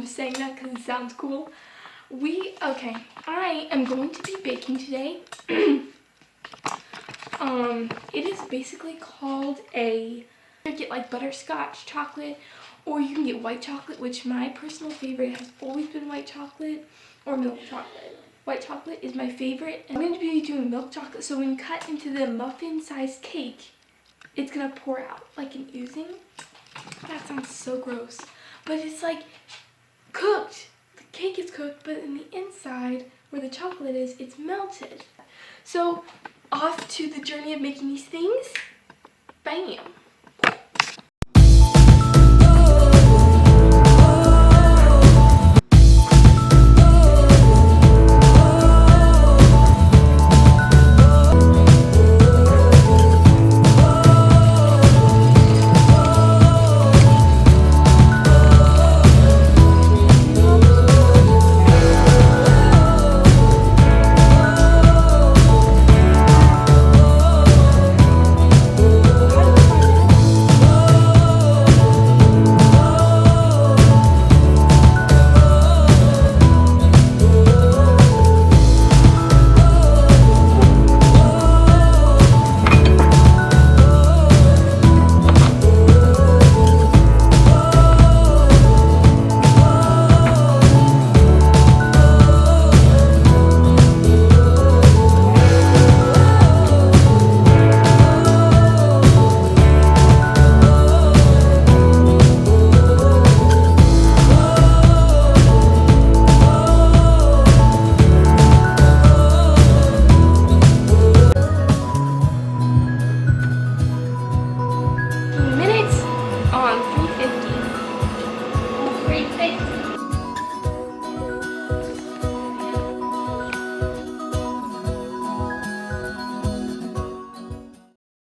I'm just saying that because it sounds cool. Okay, I am going to be baking today. It is basically called you can get like butterscotch chocolate, or you can get white chocolate, which my personal favorite has always been white chocolate or milk chocolate. White chocolate is my favorite. I'm going to be doing milk chocolate, so when you cut into the muffin-sized cake, it's going to pour out like an oozing. That sounds so gross. But it's like cooked. The cake is cooked, but in the inside, where the chocolate is, it's melted. So, off to the journey of making these things. Bam! On 350. 350.